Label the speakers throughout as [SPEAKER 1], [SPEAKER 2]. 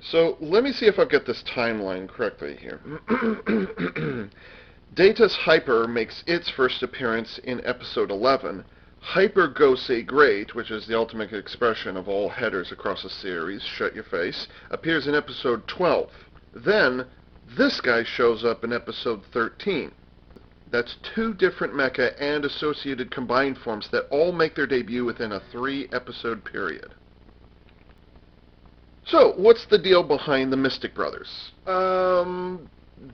[SPEAKER 1] So let me see if I've got this timeline correctly here. Datus Hyper makes its first appearance in episode 11. Hyper Gosei Great, which is the ultimate expression of all headers across a series, shut your face, appears in episode 12. Then, this guy shows up in episode 13. That's two different mecha and associated combined forms that all make their debut within a 3-episode period. So, what's the deal behind the Mystic Brothers?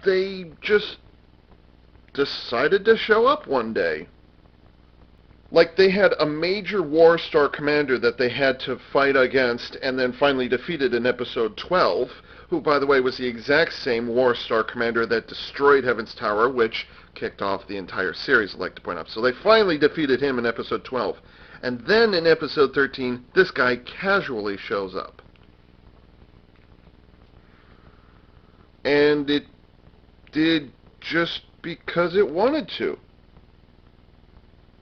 [SPEAKER 1] They just decided to show up one day. Like they had a major War Star commander that they had to fight against and then finally defeated in episode 12, who, by the way, was the exact same War Star commander that destroyed Heaven's Tower, which kicked off the entire series, I'd like to point out. So they finally defeated him in episode 12. And then in episode 13, this guy casually shows up. And it did just because it wanted to.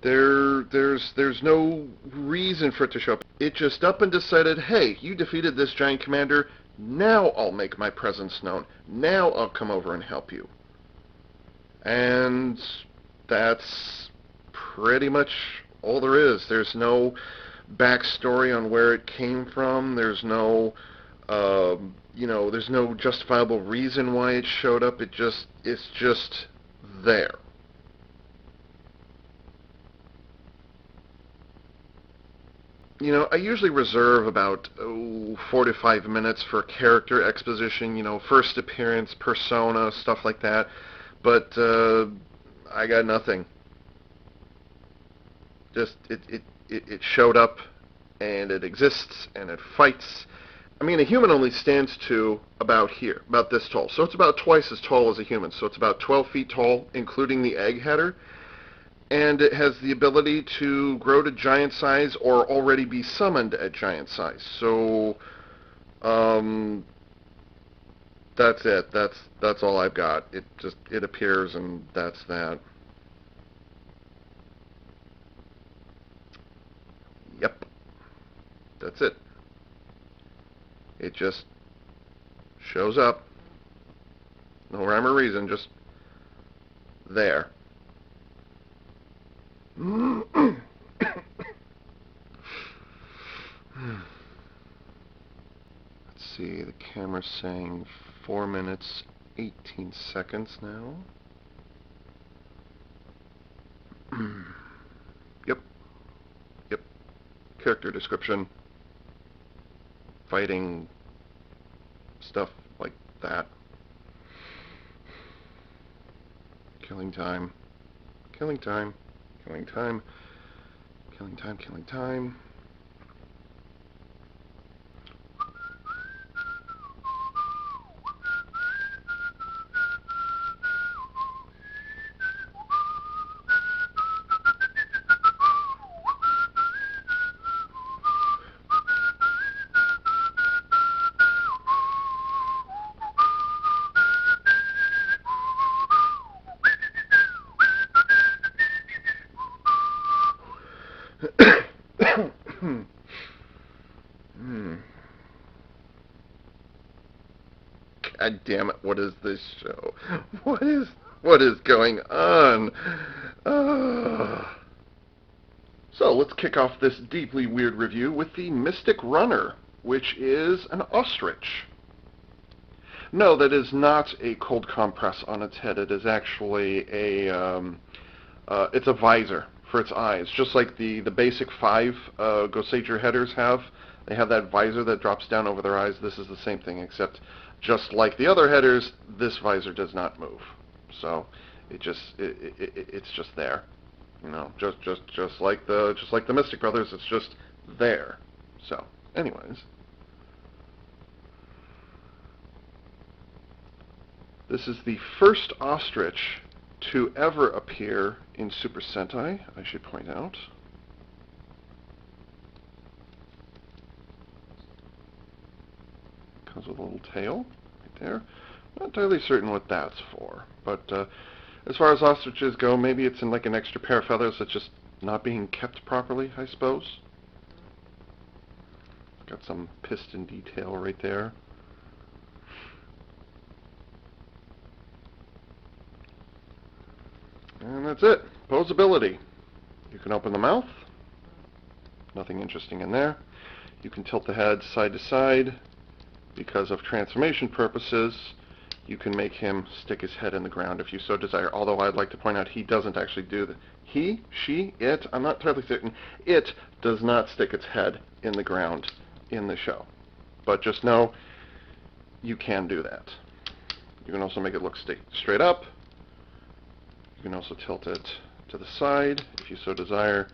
[SPEAKER 1] There's no reason for it to show up. It just up and decided, hey, you defeated this giant commander, now I'll make my presence known. Now I'll come over and help you. And that's pretty much all there is. There's no backstory on where it came from. There's no there's no justifiable reason why it showed up. It's just there. I usually reserve about 4 to 5 minutes for character exposition, first appearance, persona, stuff like that. But I got nothing. Just it showed up, and it exists, and it fights. I mean, a human only stands to about here, about this tall. So it's about twice as tall as a human. So it's about 12 feet tall, including the egg header. And it has the ability to grow to giant size or already be summoned at giant size. So, that's it. That's all I've got. It appears, and that's that. Yep. That's it. It just shows up. No rhyme or reason, just there. Let's see, the camera's saying 4 minutes, 18 seconds now. Yep. Character description. Fighting stuff like that. Killing time. Killing time. Killing time. Killing time. Killing time. God damn it, what is this show? What is going on? So let's kick off this deeply weird review with the Mystic Runner, which is an ostrich. No, that is not a cold compress on its head. It is actually it's a visor for its eyes, just like the basic 5 Goseiger headers have. They have that visor that drops down over their eyes. This is the same thing, except just like the other headers, this visor does not move. So it's just there. Just like the Mystic Brothers, it's just there. So, anyways, this is the first ostrich to ever appear in Super Sentai, I should point out. Comes with a little tail right there. Not entirely certain what that's for, but as far as ostriches go, maybe it's in like an extra pair of feathers that's just not being kept properly, I suppose. Got some piston detail right there. And that's it. Posability. You can open the mouth. Nothing interesting in there. You can tilt the head side to side. Because of transformation purposes, you can make him stick his head in the ground if you so desire. Although I'd like to point out he doesn't actually do that. He, she, it, I'm not totally certain. It does not stick its head in the ground in the show. But just know you can do that. You can also make it look straight up. You can also tilt it to the side if you so desire.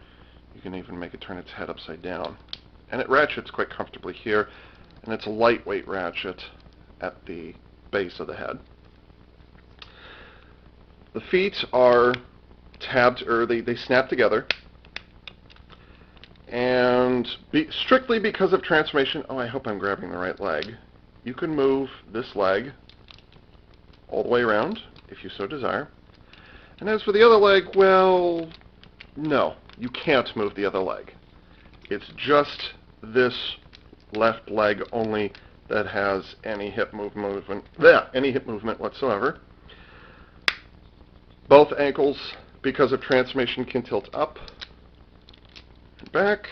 [SPEAKER 1] You can even make it turn its head upside down. And it ratchets quite comfortably here. And it's a lightweight ratchet at the base of the head. The feet are tabbed, or they snap together. And strictly because of transformation, I hope I'm grabbing the right leg. You can move this leg all the way around, if you so desire. And as for the other leg, well, no, you can't move the other leg. It's just this left leg only that has any hip movement whatsoever. Both ankles, because of transformation, can tilt up and back,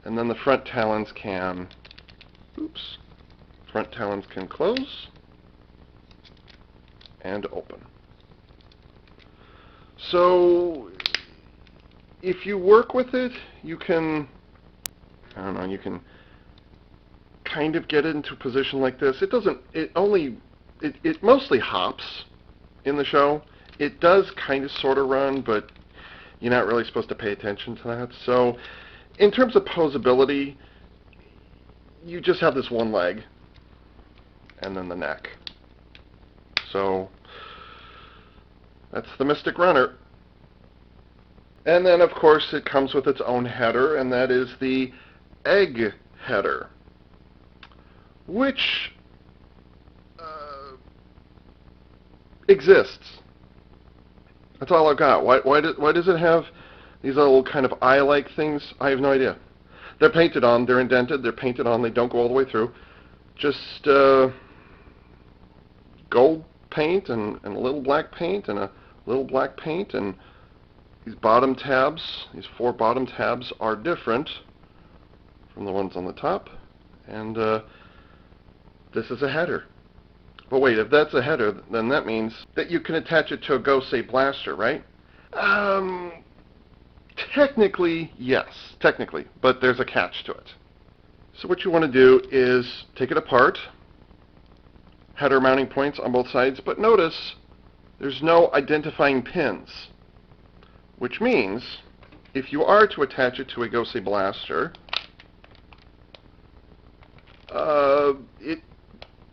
[SPEAKER 1] and then the front talons can close and open. So if you work with it, you can you can kind of get it into a position like this. It mostly hops in the show. It does kind of sort of run, but you're not really supposed to pay attention to that. So in terms of posability, you just have this one leg and then the neck. So that's the Mystic Runner. And then, of course, it comes with its own header, and that is the egg header, which exists. That's all I've got. Why does it have these little kind of eye-like things? I have no idea. They're painted on, they're indented, they're painted on, they don't go all the way through. Just gold paint and a little black paint and a little black paint, and these bottom tabs, these 4 bottom tabs are different from the ones on the top, and this is a header. But wait, if that's a header, then that means that you can attach it to a Gosei blaster, right? Technically, yes, but there's a catch to it. So what you want to do is take it apart, header mounting points on both sides, but notice there's no identifying pins, which means if you are to attach it to a Gosei blaster, it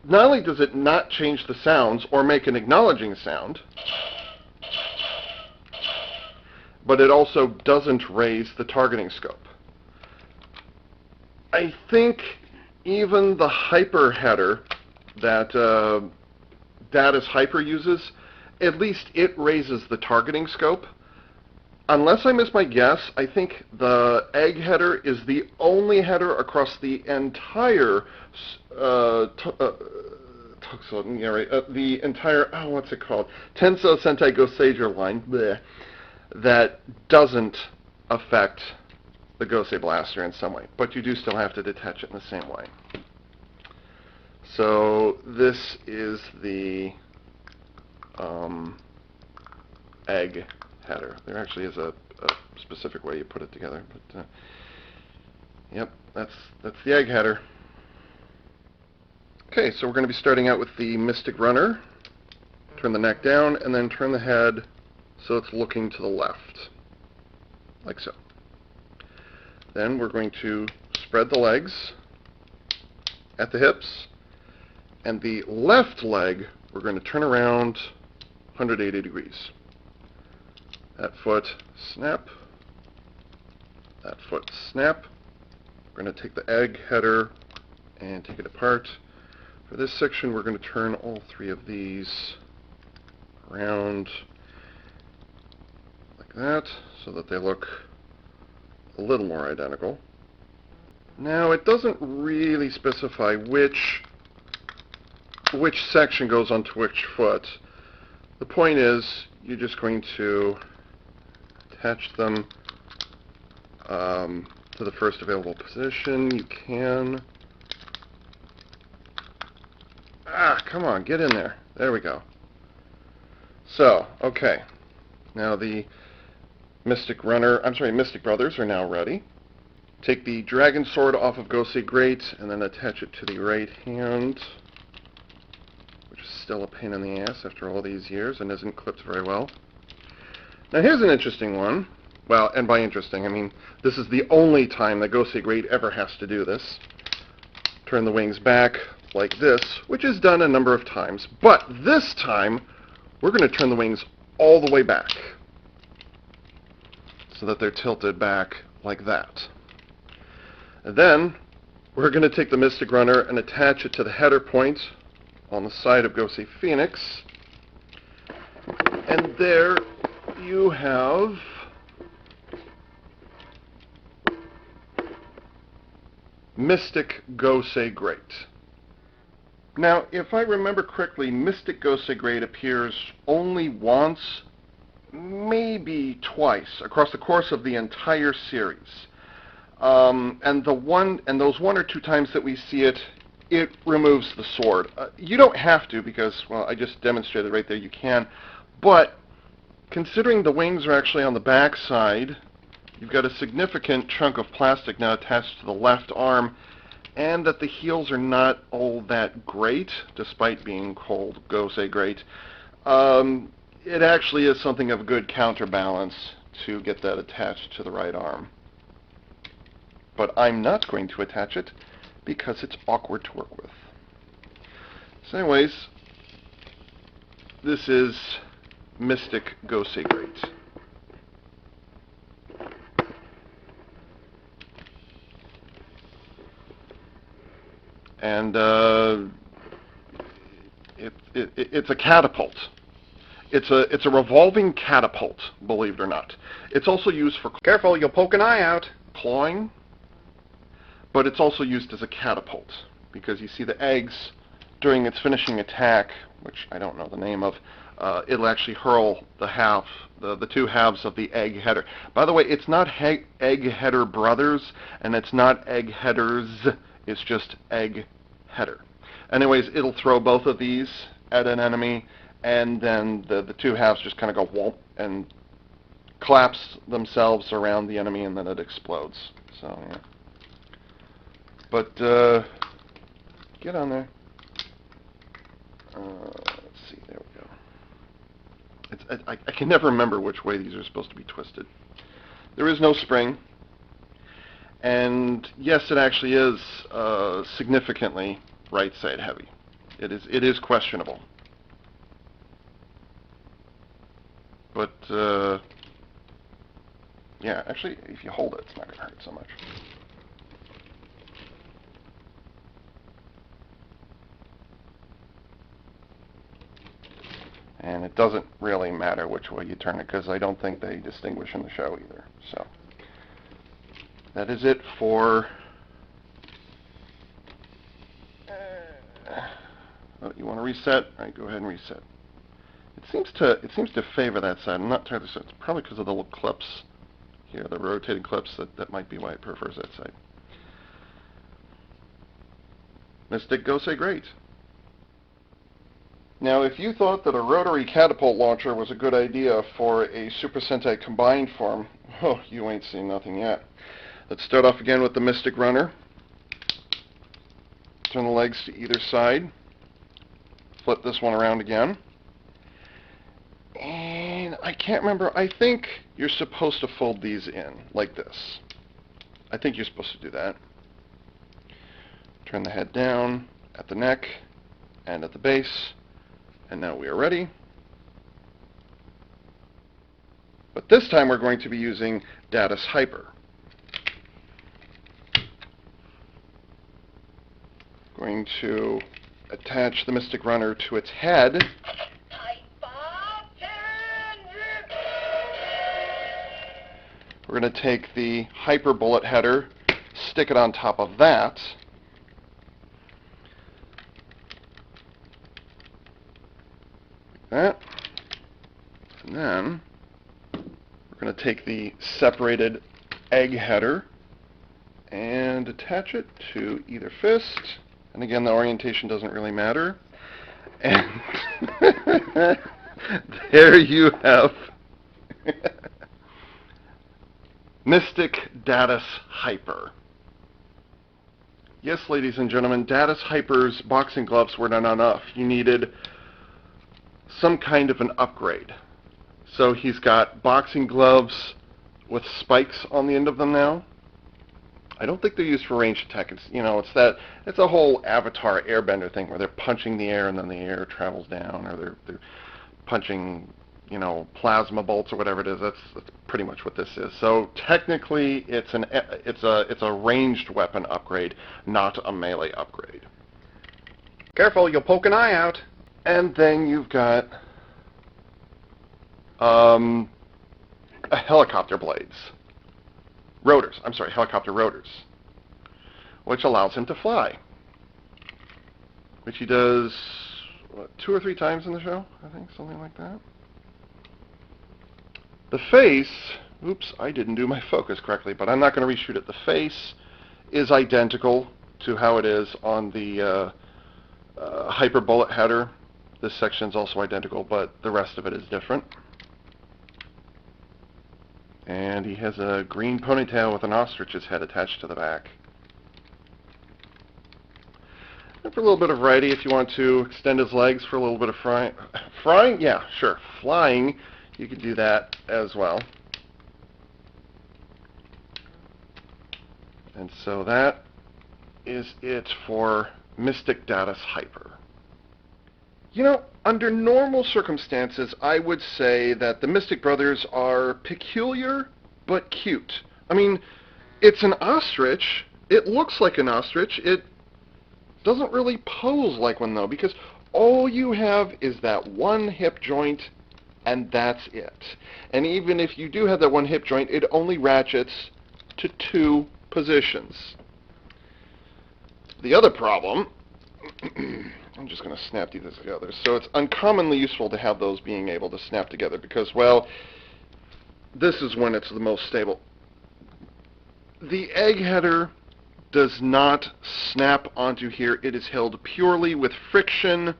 [SPEAKER 1] not only does it not change the sounds or make an acknowledging sound, but it also doesn't raise the targeting scope. I think even the hyper header that Datus Hyper uses, at least it raises the targeting scope. Unless I miss my guess, I think the egg header is the only header across the entire Tensou Sentai Goseiger line that doesn't affect the Gosei blaster in some way, but you do still have to detach it in the same way. So this is the egg header. There actually is a specific way you put it together, but yep, that's the egg header. Okay, so we're going to be starting out with the Mystic Runner. Turn the neck down and then turn the head so it's looking to the left, like so. Then we're going to spread the legs at the hips, and the left leg we're going to turn around 180 degrees. That foot, snap. That foot, snap. We're going to take the egg header and take it apart. For this section, we're going to turn all 3 of these around like that, so that they look a little more identical. Now, it doesn't really specify which section goes onto which foot. The point is, you're just going to attach them to the first available position. You can... come on, get in there. There we go. So, okay. Now the Mystic Brothers are now ready. Take the Dragon Sword off of Gosei Great and then attach it to the right hand, which is still a pain in the ass after all these years and isn't clipped very well. Now here's an interesting one. Well, and by interesting, I mean this is the only time that Gosei Great ever has to do this. Turn the wings back like this, which is done a number of times, but this time we're going to turn the wings all the way back so that they're tilted back like that. And then we're going to take the Mystic Runner and attach it to the header point on the side of Gosei Phoenix, and there you have Mystic Gosei Great. Now, if I remember correctly, Mystic Gosei Great appears only once, maybe twice, across the course of the entire series. And those one or two times that we see it, it removes the sword. You don't have to because, well, I just demonstrated right there you can. But considering the wings are actually on the back side, you've got a significant chunk of plastic now attached to the left arm, and that the heels are not all that great, despite being called Gosei Great. It actually is something of a good counterbalance to get that attached to the right arm. But I'm not going to attach it because it's awkward to work with. So anyways, this is Mystic Gosei Great. And it's a catapult. It's a revolving catapult, believe it or not. It's also used for...
[SPEAKER 2] Careful, you'll poke an eye out.
[SPEAKER 1] ...clawing, but it's also used as a catapult, because you see the eggs, during its finishing attack, which I don't know the name of, it'll actually hurl the two halves of the egg header. By the way, it's not egg header brothers, and it's not egg headers, it's just egg header. Anyways, it'll throw both of these at an enemy, and then the two halves just kind of go whoomp and collapse themselves around the enemy, and then it explodes. So, yeah. But, get on there. Let's see, there we go. I can never remember which way these are supposed to be twisted. There is no spring. And yes, it actually is significantly right side heavy. It is questionable. But yeah, actually, if you hold it, it's not going to hurt so much. And it doesn't really matter which way you turn it, because I don't think they distinguish in the show either. So that is it for... you want to reset? All right, go ahead and reset. It seems to favor that side. I'm not entirely certain. It's probably because of the little clips here, the rotating clips. That might be why it prefers that side. Mystic Gosei Great. Now, if you thought that a rotary catapult launcher was a good idea for a Super Sentai combined form, oh, you ain't seen nothing yet. Let's start off again with the Mystic Runner. Turn the legs to either side. Flip this one around again. And I can't remember. I think you're supposed to fold these in like this. I think you're supposed to do that. Turn the head down at the neck and at the base. And now we are ready. But this time we're going to be using Datus Hyper. Going to attach the Mystic Runner to its head. We're going to take the Hyper Bullet header, stick it on top of that. Like that. And to take the separated egg header and attach it to either fist. And again, the orientation doesn't really matter. And there you have Mystic Datus Hyper. Yes, ladies and gentlemen, Datus Hyper's boxing gloves were not enough. You needed some kind of an upgrade. So he's got boxing gloves with spikes on the end of them now. I don't think they're used for range attack. It's a whole Avatar Airbender thing where they're punching the air and then the air travels down, or they're punching, plasma bolts or whatever it is. That's pretty much what this is. So technically, it's a ranged weapon upgrade, not a melee upgrade.
[SPEAKER 2] Careful, you'll poke an eye out.
[SPEAKER 1] And then you've got helicopter blades. Helicopter rotors, which allows him to fly, which he does, 2 or 3 times in the show, I think, something like that. The face, oops, I didn't do my focus correctly, but I'm not going to reshoot it. The face is identical to how it is on the Hyper Bullet header. This section is also identical, but the rest of it is different. And he has a green ponytail with an ostrich's head attached to the back. And for a little bit of variety, if you want to extend his legs for a little bit of flying? Yeah, sure. Flying, you could do that as well. And so that is it for Mystic Datus Hyper. Under normal circumstances, I would say that the Mystic Brothers are peculiar but cute. I mean, it's an ostrich. It looks like an ostrich. It doesn't really pose like one, though, because all you have is that one hip joint, and that's it. And even if you do have that one hip joint, it only ratchets to 2 positions. The other problem... I'm just going to snap these together. So it's uncommonly useful to have those being able to snap together because, well, this is when it's the most stable. The egg header does not snap onto here. It is held purely with friction.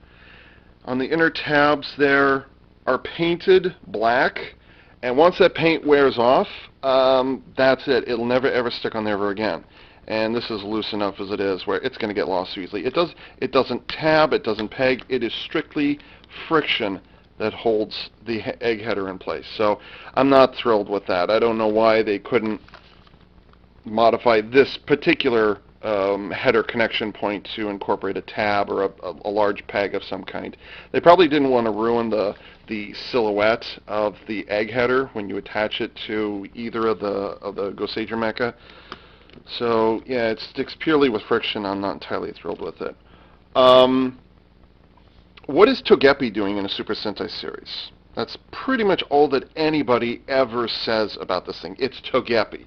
[SPEAKER 1] On the inner tabs there are painted black, and once that paint wears off, that's it. It'll never ever stick on there ever again. And this is loose enough as it is where it's going to get lost so easily. It doesn't tab, it doesn't peg, it is strictly friction that holds the egg header in place. So I'm not thrilled with that. I don't know why they couldn't modify this particular header connection point to incorporate a tab or a large peg of some kind. They probably didn't want to ruin the silhouette of the egg header when you attach it to either of the Goseiger mecha. So, yeah, it sticks purely with friction. I'm not entirely thrilled with it. What is Togepi doing in a Super Sentai series? That's pretty much all that anybody ever says about this thing. It's Togepi.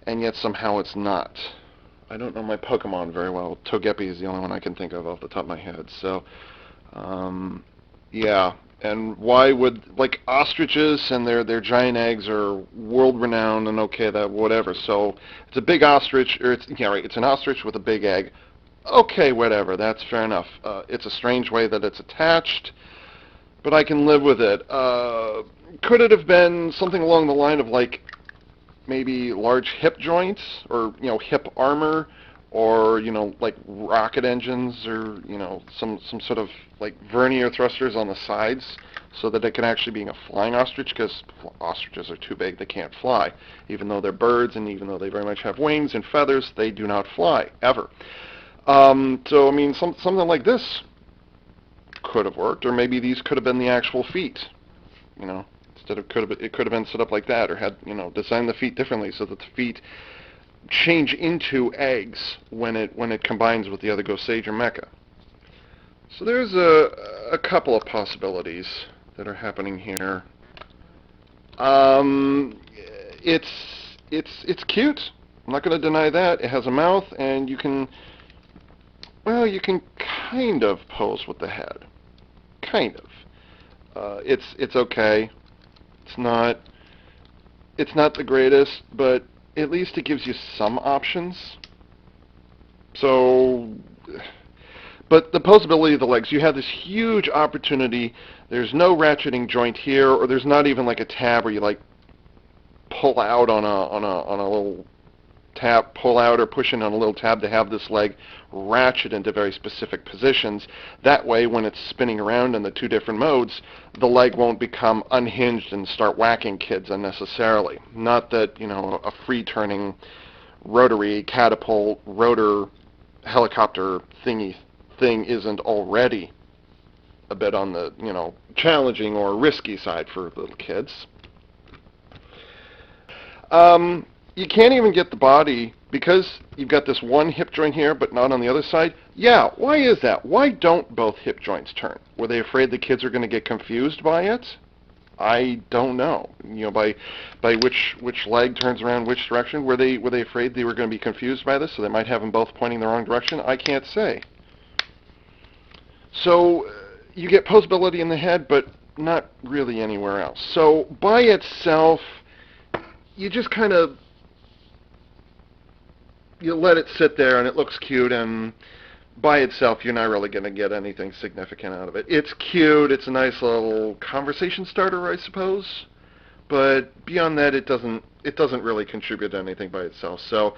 [SPEAKER 1] And yet somehow it's not. I don't know my Pokemon very well. Togepi is the only one I can think of off the top of my head. So, yeah. And why would, like, ostriches and their giant eggs are world-renowned and okay, that whatever. So it's a big ostrich, or it's an ostrich with a big egg. Okay, whatever, that's fair enough. It's a strange way that it's attached, but I can live with it. Could it have been something along the line of, like, maybe large hip joints, or, hip armor, or, like rocket engines, or, some sort of, like, vernier thrusters on the sides, so that it can actually be a flying ostrich, because ostriches are too big, they can't fly. Even though they're birds, and even though they very much have wings and feathers, they do not fly, ever. So, I mean, something like this could have worked, or maybe these could have been the actual feet, instead of, it could have been set up like that, or had, designed the feet differently so that the feet change into eggs when it combines with the other Goseiger mecha. So there's a couple of possibilities that are happening here. It's cute. I'm not going to deny that. It has a mouth, and you can kind of pose with the head. Kind of. It's okay. It's not It's not the greatest, but at least it gives you some options. So, but the posability of the legs, you have this huge opportunity. There's no ratcheting joint here, or there's not even like a tab where you like pull out on a little tab, pull out or push in on a little tab to have this leg ratchet into very specific positions. That way, when it's spinning around in the two different modes, the leg won't become unhinged and start whacking kids unnecessarily. Not that, a free-turning rotary catapult rotor helicopter thing isn't already a bit on the, challenging or risky side for little kids. You can't even get the body because you've got this one hip joint here but not on the other side. Yeah, why is that? Why don't both hip joints turn? Were they afraid the kids are going to get confused by it? I don't know. By which leg turns around which direction? Were they afraid they were going to be confused by this, so they might have them both pointing the wrong direction? I can't say. So you get posability in the head, but not really anywhere else. So by itself, you just kind of you let it sit there and it looks cute, and by itself you're not really going to get anything significant out of it. It's cute, it's a nice little conversation starter, I suppose, but beyond that it doesn't really contribute to anything by itself. So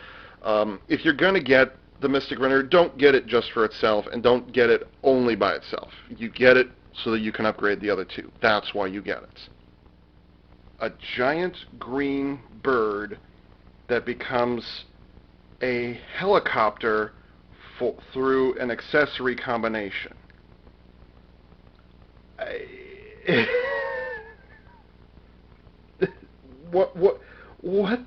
[SPEAKER 1] if you're going to get the Mystic Runner, don't get it just for itself, and don't get it only by itself. You get it so that you can upgrade the other two. That's why you get it. A giant green bird that becomes a helicopter through an accessory combination. What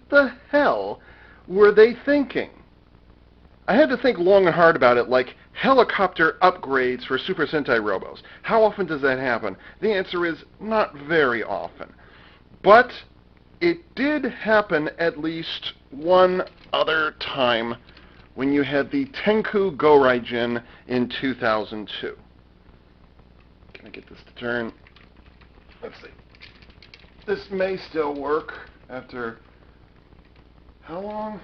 [SPEAKER 1] the hell were they thinking? I had to think long and hard about it, like helicopter upgrades for Super Sentai Robos. How often does that happen? The answer is not very often. But it did happen at least one other time when you had the Tensou Goseiger in 2002. Can I get this to turn? Let's see. This may still work after how long?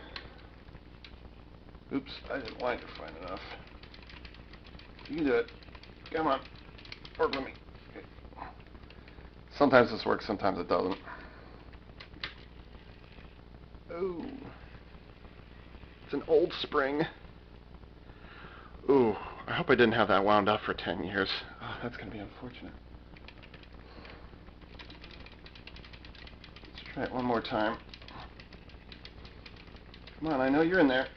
[SPEAKER 1] Oops, I didn't wind it fine enough. You can do it. Come on. Work with me. Okay. Sometimes this works, sometimes it doesn't. Ooh. It's an old spring. Ooh, I hope I didn't have that wound up for 10 years. Oh, that's going to be unfortunate. Let's try it one more time. Come on, I know you're in there.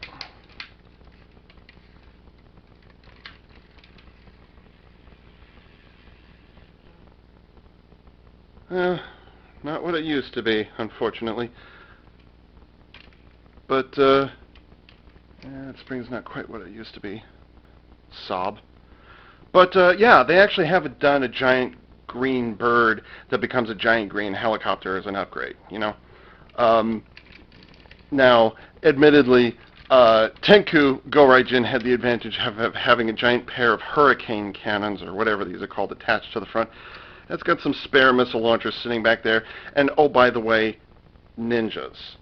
[SPEAKER 1] Not what it used to be, unfortunately. But, that spring's not quite what it used to be. Sob. But, yeah, they actually have done a giant green bird that becomes a giant green helicopter as an upgrade, Now, admittedly, Tensou Goseiger had the advantage of having a giant pair of hurricane cannons, or whatever these are called, attached to the front. It's got some spare missile launchers sitting back there. And, oh, by the way, ninjas.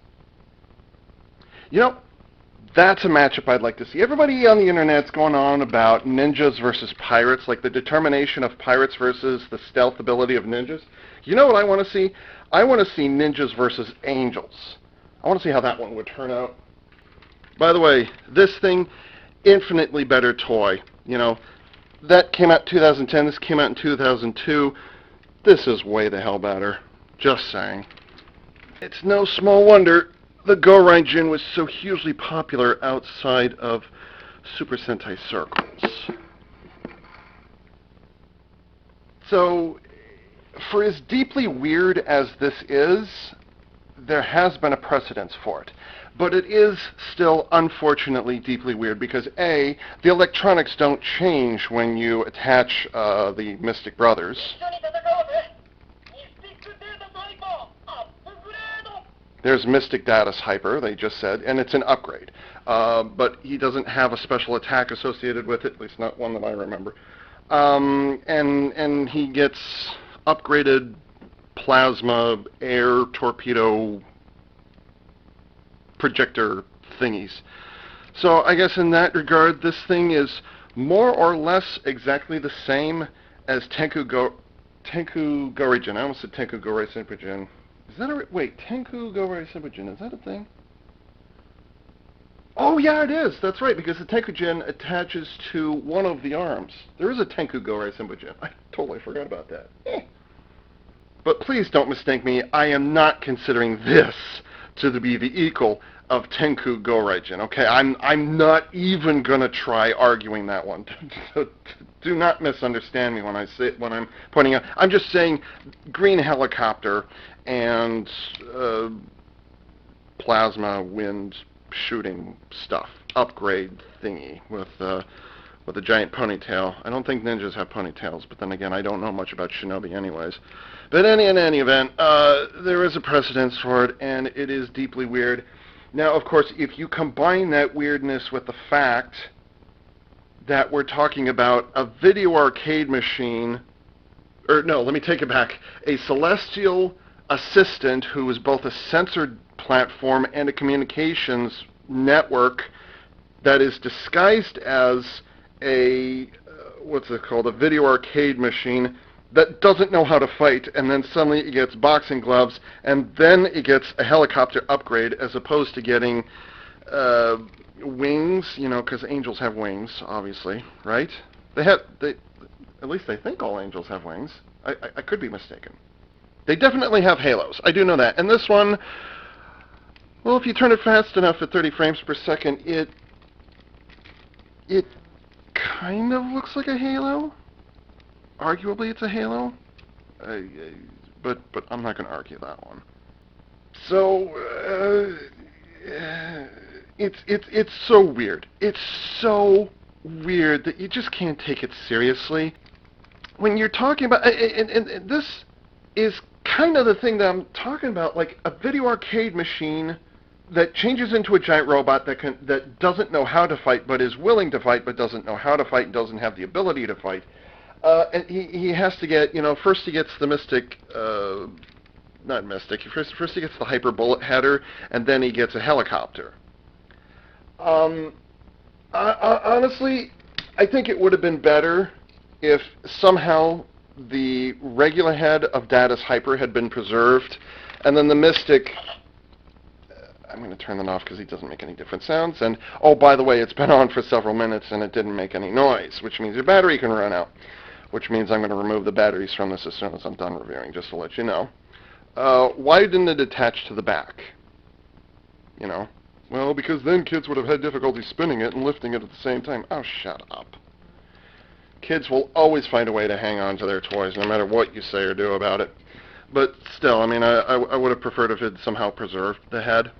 [SPEAKER 1] That's a matchup I'd like to see. Everybody on the internet's going on about ninjas versus pirates, like the determination of pirates versus the stealth ability of ninjas. You know what I want to see? I want to see ninjas versus angels. I want to see how that one would turn out. By the way, this thing, infinitely better toy. That came out in 2010, this came out in 2002. This is way the hell better. Just saying. It's no small wonder the Goseiger was so hugely popular outside of Super Sentai circles. So, for as deeply weird as this is, there has been a precedence for it. But it is still, unfortunately, deeply weird because, A, the electronics don't change when you attach the Mystic Brothers. There's Mystic Datus Hyper, they just said, and it's an upgrade. But he doesn't have a special attack associated with it, at least not one that I remember. And he gets upgraded plasma, air, torpedo, projector thingies. So I guess in that regard, this thing is more or less exactly the same as Tensou Goseiger. I almost said Tensou Goseiger. Is that a... Wait, Tensou Goseiger, is that a thing? Oh, yeah, it is. That's right, because the Tenkujin attaches to one of the arms. There is a Tensou Goseiger. I totally forgot about that. But please don't mistake me. I am not considering this to be the equal of Tensou Goseiger. Okay, I'm not even going to try arguing that one. So do not misunderstand me when I'm pointing out. I'm just saying green helicopter and plasma wind shooting stuff upgrade thingy with a giant ponytail. I don't think ninjas have ponytails, but then again, I don't know much about shinobi anyways. But in any event, there is a precedence for it, and it is deeply weird. Now, of course, if you combine that weirdness with the fact that we're talking about a video arcade machine, or no, let me take it back, a celestial assistant who is both a censored platform and a communications network that is disguised as a, what's it called, a video arcade machine that doesn't know how to fight, and then suddenly it gets boxing gloves, and then it gets a helicopter upgrade as opposed to getting wings, you know, because angels have wings, obviously, right? At least they think all angels have wings. I could be mistaken. They definitely have halos. I do know that. And this one, well, if you turn it fast enough at 30 frames per second, it kind of looks like a halo. Arguably, it's a halo. But I'm not going to argue that one. So, it's so weird. It's so weird that you just can't take it seriously. When you're talking about, and this is kind of the thing that I'm talking about, like a video arcade machine that changes into a giant robot that doesn't know how to fight, but is willing to fight, but doesn't know how to fight, and doesn't have the ability to fight. And he has to get, you know, first he gets the first he gets the hyper bullet header, and then he gets a helicopter. Honestly, I think it would have been better if somehow the regular head of Datus Hyper had been preserved, and then the Mystic... I'm going to turn that off because he doesn't make any different sounds. And, oh, by the way, it's been on for several minutes and it didn't make any noise, which means your battery can run out, which means I'm going to remove the batteries from this as soon as I'm done reviewing, just to let you know. Why didn't it attach to the back? You know? Well, because then kids would have had difficulty spinning it and lifting it at the same time. Oh, shut up. Kids will always find a way to hang on to their toys, no matter what you say or do about it. But still, I mean, I would have preferred if it somehow preserved the head.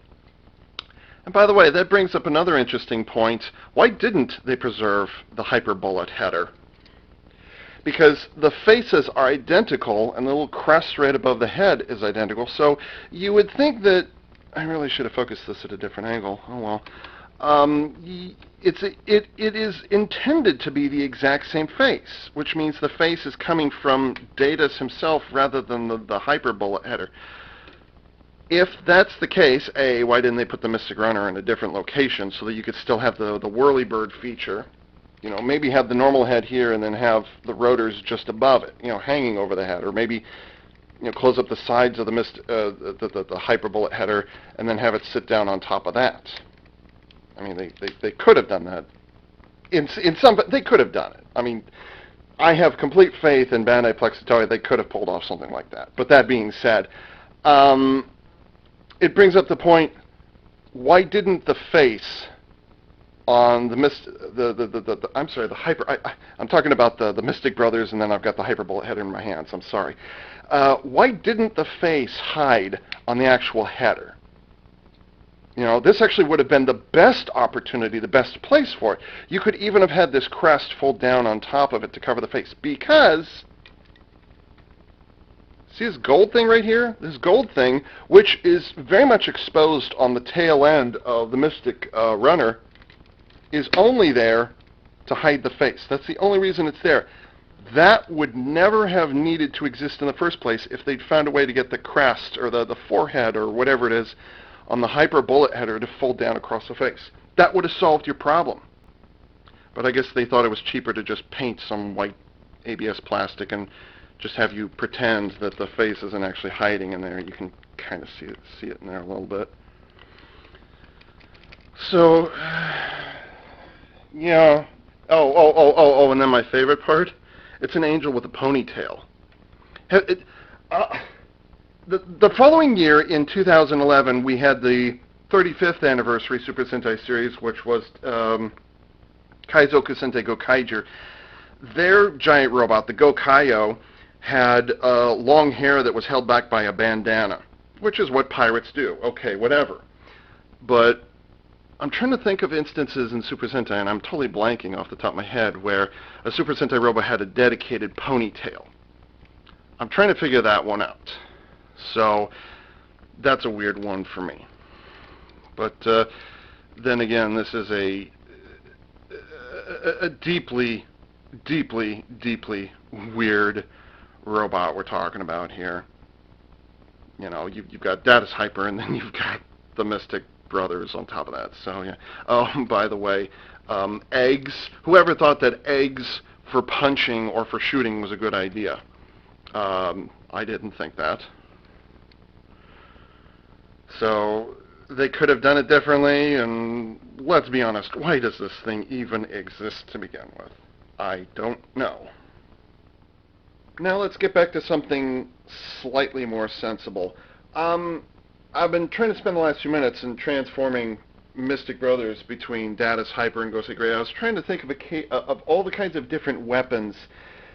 [SPEAKER 1] And by the way, that brings up another interesting point. Why didn't they preserve the hyper bullet header? Because the faces are identical, and the little crest right above the head is identical. So you would think that... I really should have focused this at a different angle. Oh well. It is intended to be the exact same face, which means the face is coming from Datus himself rather than the hyper bullet header. If that's the case, A, why didn't they put the Mystic Runner in a different location so that you could still have the whirly-bird feature? You know, maybe have the normal head here and then have the rotors just above it, you know, hanging over the head, or maybe, you know, close up the sides of the hyper bullet header and then have it sit down on top of that. I mean, they could have done that. In some, but they could have done it. I mean, I have complete faith in Bandai Plexitoy. They could have pulled off something like that. But that being said, it brings up the point: why didn't the face on the hyper? I'm talking about the Mystic Brothers, and then I've got the hyper bullet header in my hands. I'm sorry. Why didn't the face hide on the actual header? You know, this actually would have been the best opportunity, the best place for it. You could even have had this crest fold down on top of it to cover the face, because, see this gold thing right here? This gold thing, which is very much exposed on the tail end of the Mystic Runner, is only there to hide the face. That's the only reason it's there. That would never have needed to exist in the first place if they'd found a way to get the crest or the forehead or whatever it is on the hyper bullet header to fold down across the face. That would have solved your problem. But I guess they thought it was cheaper to just paint some white ABS plastic and just have you pretend that the face isn't actually hiding in there. You can kind of see it in there a little bit. So, yeah. And then my favorite part, it's an angel with a ponytail. The following year, in 2011, we had the 35th anniversary Super Sentai series, which was Kaizoku Sentai Goseiger. Their giant robot, the Gokaiyo, had long hair that was held back by a bandana, which is what pirates do. Okay, whatever. But I'm trying to think of instances in Super Sentai, and I'm totally blanking off the top of my head, where a Super Sentai robot had a dedicated ponytail. I'm trying to figure that one out. So that's a weird one for me. But then again, this is a deeply, deeply, deeply weird robot we're talking about here. You know, you've got Datus Hyper, and then you've got the Mystic Brothers on top of that. So yeah. Oh, by the way, eggs. Whoever thought that eggs for punching or for shooting was a good idea? I didn't think that. So they could have done it differently, and let's be honest, why does this thing even exist to begin with? I don't know. Now let's get back to something slightly more sensible. I've been trying to spend the last few minutes in transforming Mystic Brothers between Datus Hyper and Goseiger. I was trying to think of all the kinds of different weapons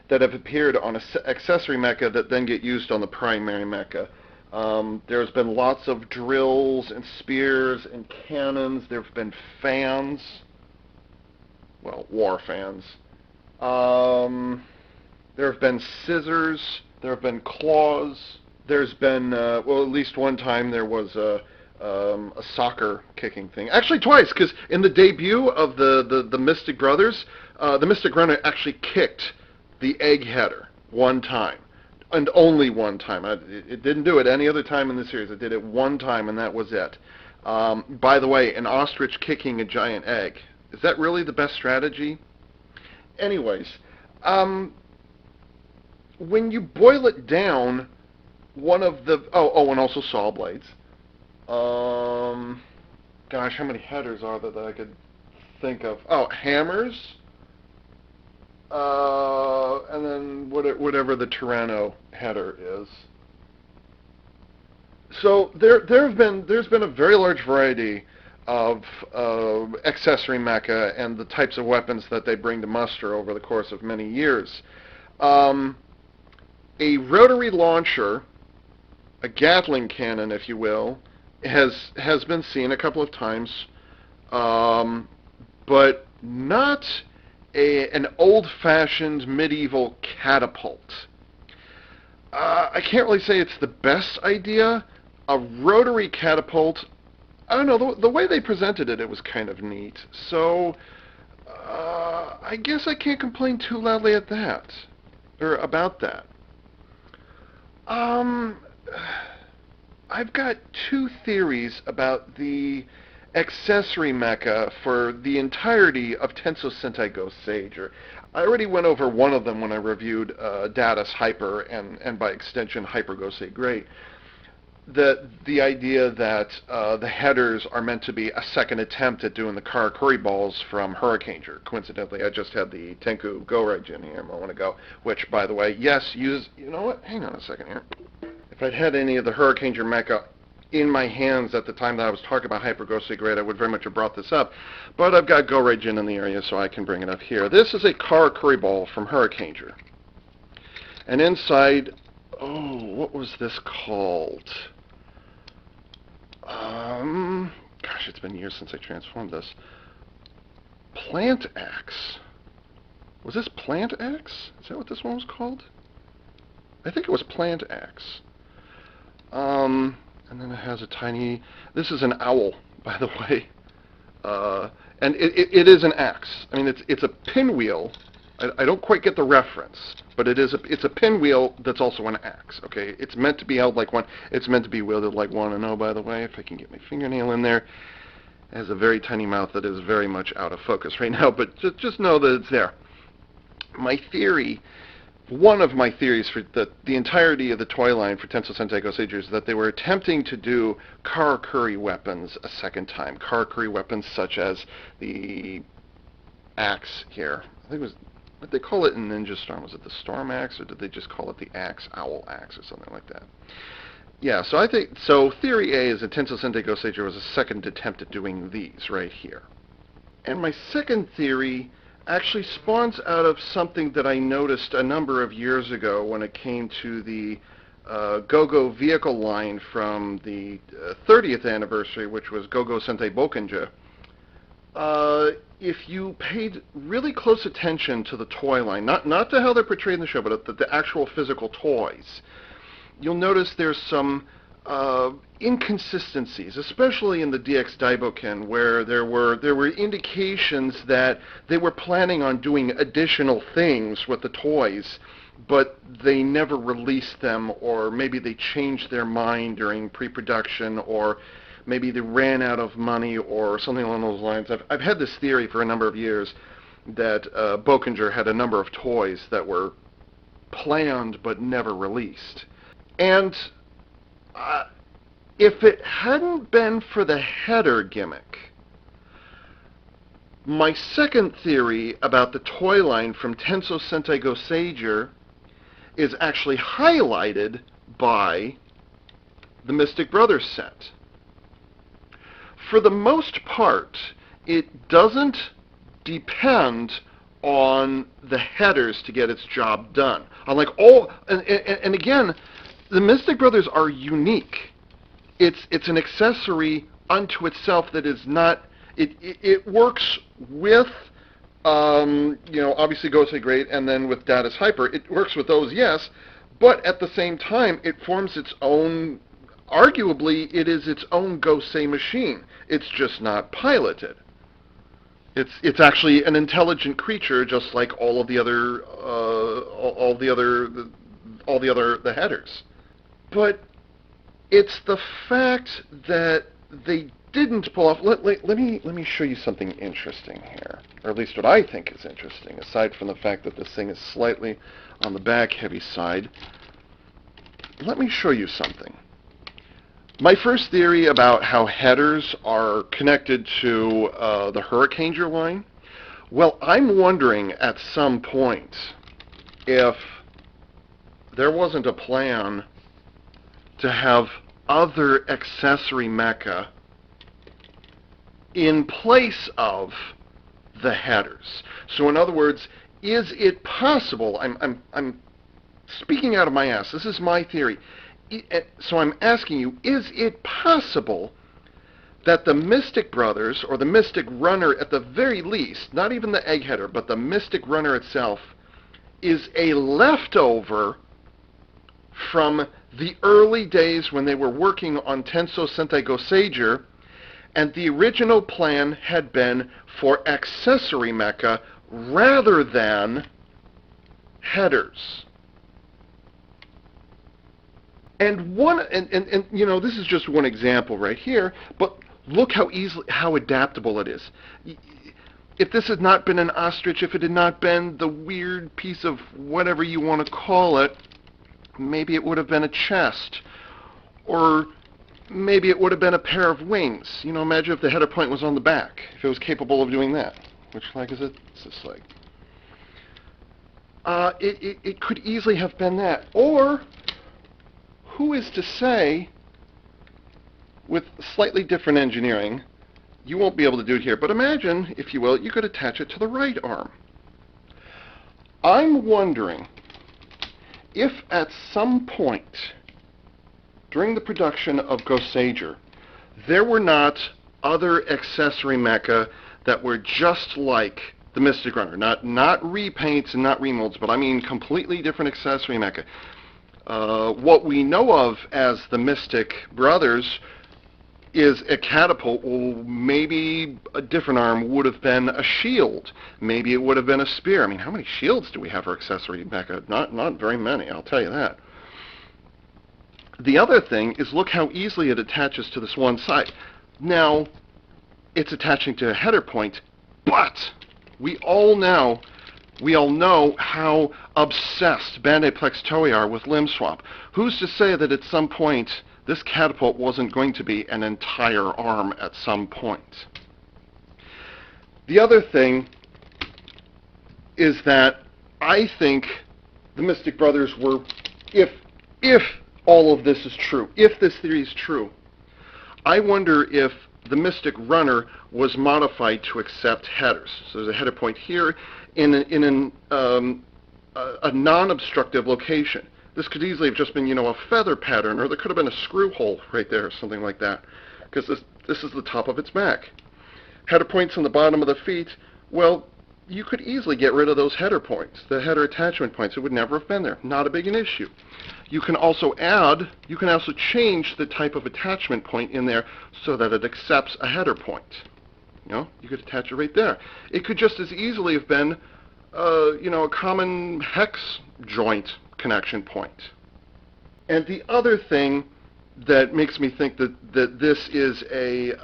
[SPEAKER 1] that have appeared on an accessory mecha that then get used on the primary mecha. There's been lots of drills and spears and cannons. There have been fans. Well, war fans. There have been scissors. There have been claws. There's been, well, at least one time there was a soccer kicking thing. Actually, twice, because in the debut of the Mystic Brothers, the Mystic Runner actually kicked the egg header one time. And only one time. It didn't do it any other time in the series. It did it one time, and that was it. By the way, an ostrich kicking a giant egg. Is that really the best strategy? Anyways, when you boil it down, one of the... Oh, and also saw blades. Gosh, how many headers are there that I could think of? Oh, hammers. And then whatever the Tyranno header is. So there's been a very large variety of accessory mecha and the types of weapons that they bring to muster over the course of many years. A rotary launcher, a Gatling cannon, if you will, has been seen a couple of times, but not an old-fashioned medieval catapult. I can't really say it's the best idea. A rotary catapult, I don't know, the way they presented it, it was kind of neat. So, I guess I can't complain too loudly at that, or about that. I've got two theories about the accessory mecha for the entirety of Tensou Sentai Goseiger. I already went over one of them when I reviewed Datus Hyper and by extension Hyper Goseiger. The idea that the headers are meant to be a second attempt at doing the Karakuri balls from Hurricaneger. Coincidentally, I just had the Tenku Go-Raijin here a moment ago, which, by the way, yes, you know what? Hang on a second here. If I'd had any of the Hurricaneger mecha in my hands at the time that I was talking about Hyper Goseiger, I would very much have brought this up. But I've got Go-Raijin in the area, so I can bring it up here. This is a Karakuri ball from Hurricaneger. And inside, what was this called? Gosh, it's been years since I transformed this. Plant Axe. Was this Plant Axe? Is that what this one was called? I think it was Plant Axe. And then it has a tiny... This is an owl, by the way. And it is an axe. I mean, it's a pinwheel I don't quite get the reference, but it's a pinwheel that's also an axe, okay? It's meant to be held like one. It's meant to be wielded like one. And oh, by the way, if I can get my fingernail in there, it has a very tiny mouth that is very much out of focus right now, but just know that it's there. My theory, one of my theories for the entirety of the toy line for Tensou Sentai Goseiger is that they were attempting to do karakuri weapons a second time. Karakuri weapons such as the axe here. I think it was, what did they call it in Ninja Storm? Was it the Storm Axe, or did they just call it the Axe, Owl Axe, or something like that? Yeah, so I think, so theory A is that Tensou Sentai Goseiger was a second attempt at doing these right here. And my second theory actually spawns out of something that I noticed a number of years ago when it came to the Go-Go vehicle line from the 30th anniversary, which was Go-Go Sentai Bokenja. If you paid really close attention to the toy line, not to how they're portrayed in the show, but the actual physical toys, you'll notice there's some inconsistencies, especially in the DX Daiboken, where there were indications that they were planning on doing additional things with the toys, but they never released them, or maybe they changed their mind during pre-production, or maybe they ran out of money, or something along those lines. I've had this theory for a number of years that Bokenger had a number of toys that were planned but never released. And if it hadn't been for the header gimmick, my second theory about the toy line from Tensou Sentai Goseiger is actually highlighted by the Mystic Brothers set. For the most part, it doesn't depend on the headers to get its job done. Unlike all, and again, the Mystic Brothers are unique. It's an accessory unto itself that is not. It works with, obviously Gosei Great, and then with Datus Hyper. It works with those, yes, but at the same time, it forms its own. Arguably, it is its own Gosei machine. It's just not piloted. It's actually an intelligent creature, just like all of the other the headers. But it's the fact that they didn't pull off. Let me show you something interesting here, or at least what I think is interesting. Aside from the fact that this thing is slightly on the back heavy side, let me show you something. My first theory about how headers are connected to the Hurricaneger line, well, I'm wondering at some point if there wasn't a plan to have other accessory mecha in place of the headers. So in other words, is it possible, I'm speaking out of my ass, this is my theory, so I'm asking you, is it possible that the Mystic Brothers, or the Mystic Runner at the very least, not even the egg header, but the Mystic Runner itself, is a leftover from the early days when they were working on Tensou Sentai Goseiger, and the original plan had been for accessory mecha rather than headers? And this is just one example right here, but look how adaptable it is. If this had not been an ostrich, if it had not been the weird piece of whatever you want to call it, maybe it would have been a chest, or maybe it would have been a pair of wings. Imagine if the header point was on the back, if it was capable of doing that. Which leg is it? It's this leg. It could easily have been that. Or, who is to say, with slightly different engineering, you won't be able to do it here, but imagine, if you will, you could attach it to the right arm. I'm wondering if at some point during the production of Goseiger, there were not other accessory mecha that were just like the Mystic Runner. Not repaints and not remolds, but I mean completely different accessory mecha. What we know of as the Mystic Brothers is a catapult. Well, maybe a different arm would have been a shield. Maybe it would have been a spear. I mean, how many shields do we have for accessory mecha? Not very many, I'll tell you that. The other thing is, look how easily it attaches to this one side. Now, it's attaching to a header point, but we all know how obsessed Bandai Plex Toei are with limb swap. Who's to say that at some point this catapult wasn't going to be an entire arm at some point? The other thing is that I think the Mystic Brothers were, if all of this is true, if this theory is true, I wonder if the Mystic Runner was modified to accept headers. So there's a header point here in a non-obstructive location. This could easily have just been, a feather pattern, or there could have been a screw hole right there, or something like that, because this is the top of its back. Header points on the bottom of the feet, well, you could easily get rid of those header points, the header attachment points. It would never have been there. Not a big an issue. You can also change the type of attachment point in there so that it accepts a header point. You could attach it right there. It could just as easily have been, a common hex joint connection point. And the other thing that makes me think that this is a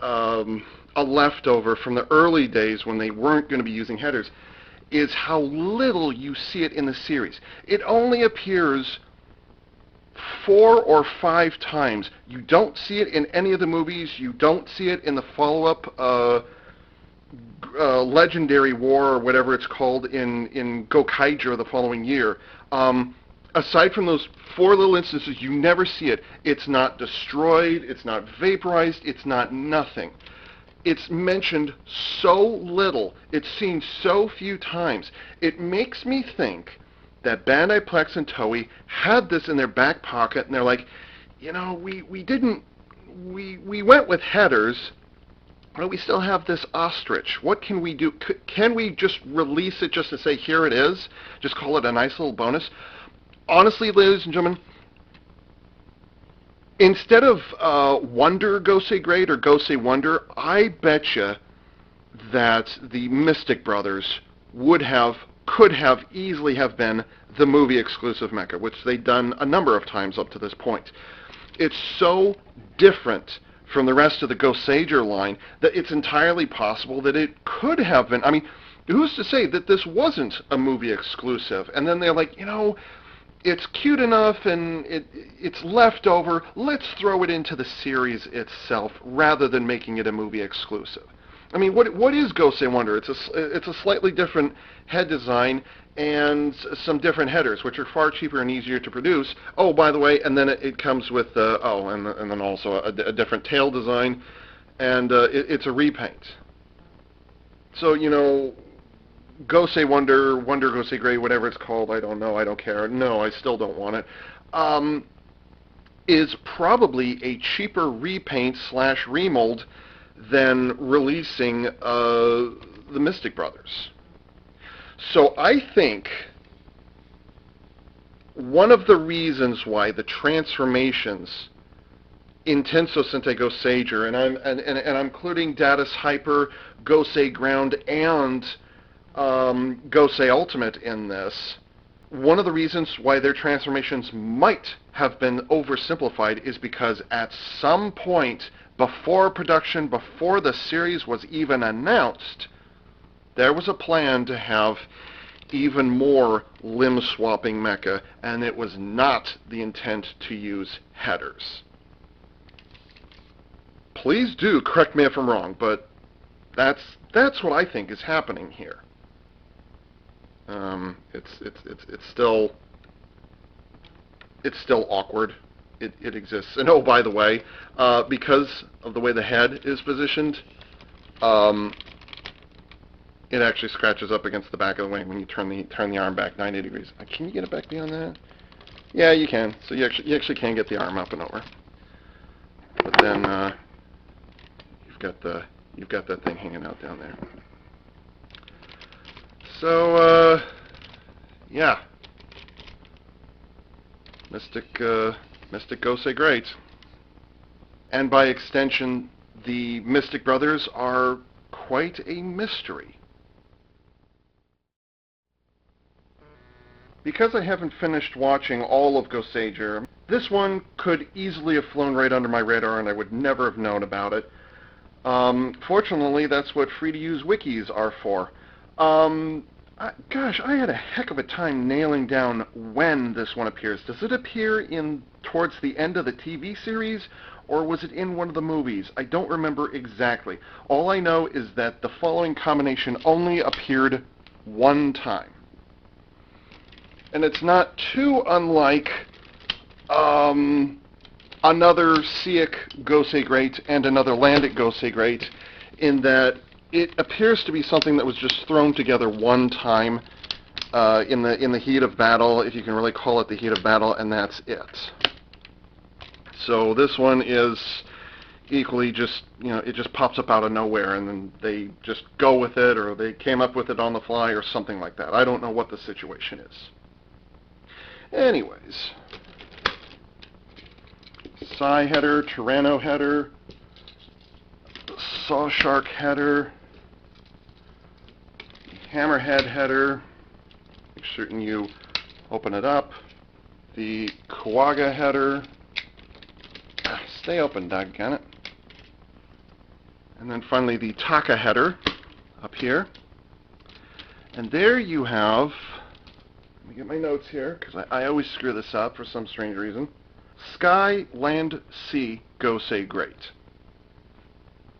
[SPEAKER 1] leftover from the early days when they weren't going to be using headers is how little you see it in the series. It only appears 4 or 5 times. You don't see it in any of the movies. You don't see it in the follow-up Legendary War, or whatever it's called, in Goseiger the following year. Aside from those 4 little instances, you never see it. It's not destroyed, it's not vaporized, it's not nothing. It's mentioned so little, it's seen so few times. It makes me think that Bandai Plex and Toei had this in their back pocket, and they're like, we went with headers, but we still have this ostrich. What can we do? Can we just release it just to say, here it is? Just call it a nice little bonus? Honestly, ladies and gentlemen, instead of Wonder Gosei Great or Gosei Wonder, I betcha that the Mystic Brothers could have easily have been the movie exclusive mecha, which they've done a number of times up to this point. It's so different from the rest of the Goseiger line that it's entirely possible that it could have been. I mean, who's to say that this wasn't a movie exclusive? And then they're like, it's cute enough and it's leftover. Let's throw it into the series itself rather than making it a movie exclusive. I mean, what is Gosei Wonder? It's a slightly different head design and some different headers, which are far cheaper and easier to produce. Oh, by the way, and then it comes with and then also a different tail design, and it's a repaint. So Gosei Wonder, Wonder Gosei Grey, whatever it's called, I don't know, I don't care. No, I still don't want it. Is probably a cheaper repaint / remold than releasing the Mystic Brothers. So I think one of the reasons why the transformations in Tensou Sentai Goseiger, and I'm including Datus Hyper, Gosei Ground, and Gosei Ultimate in this, one of the reasons why their transformations might have been oversimplified is because at some point before production, before the series was even announced, there was a plan to have even more limb-swapping mecha, and it was not the intent to use headers. Please do correct me if I'm wrong, but that's what I think is happening here. It's still awkward. It exists. And oh, by the way, because of the way the head is positioned, it actually scratches up against the back of the wing when you turn the arm back 90 degrees. Can you get it back beyond that? Yeah, you can. So you actually can get the arm up and over. But then you've got that thing hanging out down there. So yeah, Mystic Gosei Great, and by extension The Mystic Brothers are quite a mystery. Because I haven't finished watching all of Goseiger, this one could easily have flown right under my radar and I would never have known about it. Fortunately, that's what free-to-use wikis are for. Gosh, I had a heck of a time nailing down when this one appears. Does it appear towards the end of the TV series, or was it in one of the movies? I don't remember exactly. All I know is that the following combination only appeared one time. And it's not too unlike another Siak Goseiger and another Landic Goseiger, in that it appears to be something that was just thrown together one time in the heat of battle, if you can really call it the heat of battle, and that's it. So this one is equally just, it just pops up out of nowhere, and then they just go with it, or they came up with it on the fly, or something like that. I don't know what the situation is. Anyways, Psy header, Tyranno header, Saw Shark header, Hammerhead header, make certain you open it up, the Kawaga header, stay open, doggone it, and then finally the Taka header up here, and there you have, let me get my notes here, because I always screw this up for some strange reason, Sky, Land, Sea, Goseiger.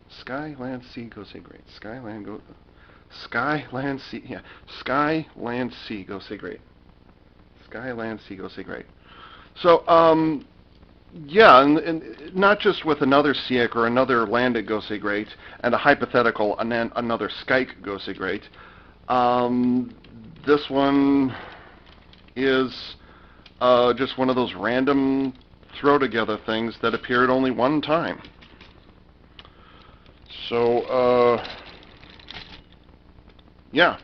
[SPEAKER 1] Sky, Land, Sea, Goseiger. Sky, Land, Sky, Land, Sea, yeah. Sky, Land, Sea, Goseiger. Sky, Land, Sea, Goseiger. So, yeah, and not just with another Siak or another Landic Goseiger and a hypothetical another Skyke Goseiger. This one is just one of those random throw-together things that appeared only one time. So, yeah.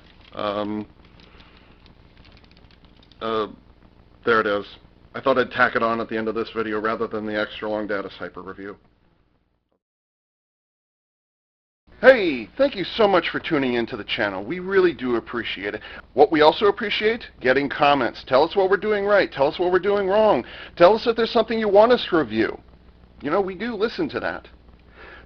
[SPEAKER 1] There it is. I thought I'd tack it on at the end of this video rather than the extra long datus hyper review. Hey, thank you so much for tuning into the channel. We really do appreciate it. What we also appreciate, getting comments. Tell us what we're doing right. Tell us what we're doing wrong. Tell us if there's something you want us to review. We do listen to that.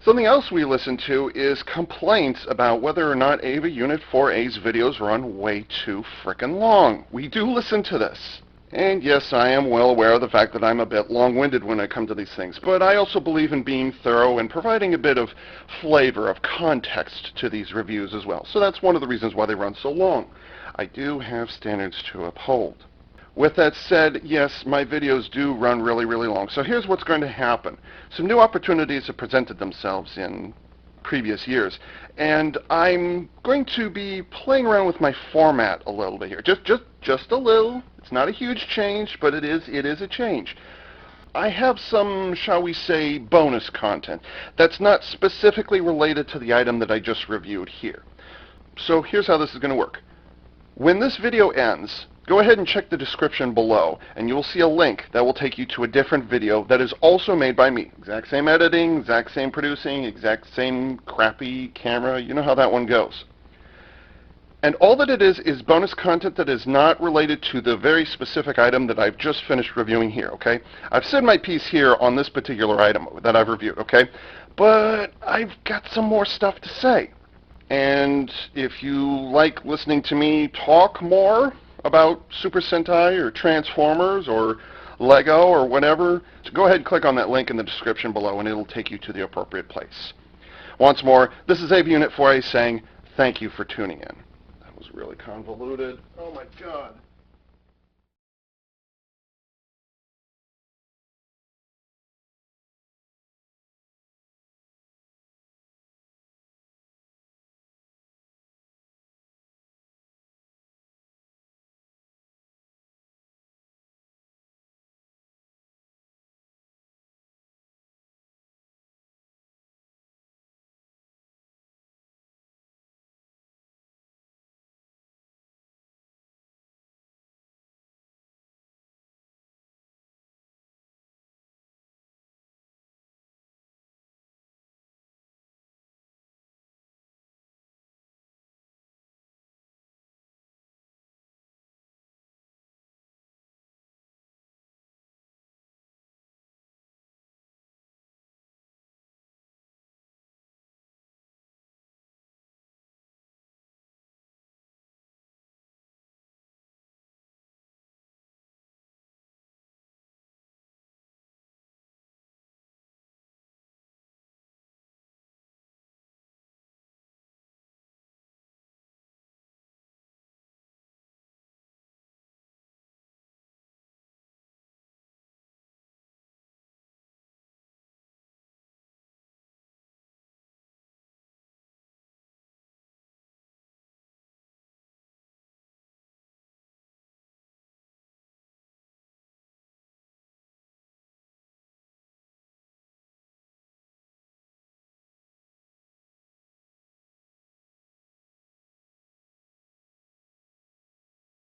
[SPEAKER 1] Something else we listen to is complaints about whether or not AVA Unit 4A's videos run way too frickin' long. We do listen to this. And yes, I am well aware of the fact that I'm a bit long-winded when I come to these things, but I also believe in being thorough and providing a bit of flavor, of context to these reviews as well. So that's one of the reasons why they run so long. I do have standards to uphold. With that said, yes, my videos do run really, really long. So here's what's going to happen. Some new opportunities have presented themselves in previous years, and I'm going to be playing around with my format a little bit here. Just a little. It's not a huge change, but it is a change. I have some, shall we say, bonus content that's not specifically related to the item that I just reviewed here. So here's how this is going to work. When this video ends, go ahead and check the description below, and you will see a link that will take you to a different video that is also made by me. Exact same editing, exact same producing, exact same crappy camera. You know how that one goes. And all that it is bonus content that is not related to the very specific item that I've just finished reviewing here, okay? I've said my piece here on this particular item that I've reviewed, okay? But I've got some more stuff to say. And if you like listening to me talk more about Super Sentai or Transformers or Lego or whatever, so go ahead and click on that link in the description below and it'll take you to the appropriate place. Once more, this is AV Unit 4A saying thank you for tuning in. That was really convoluted. Oh my god.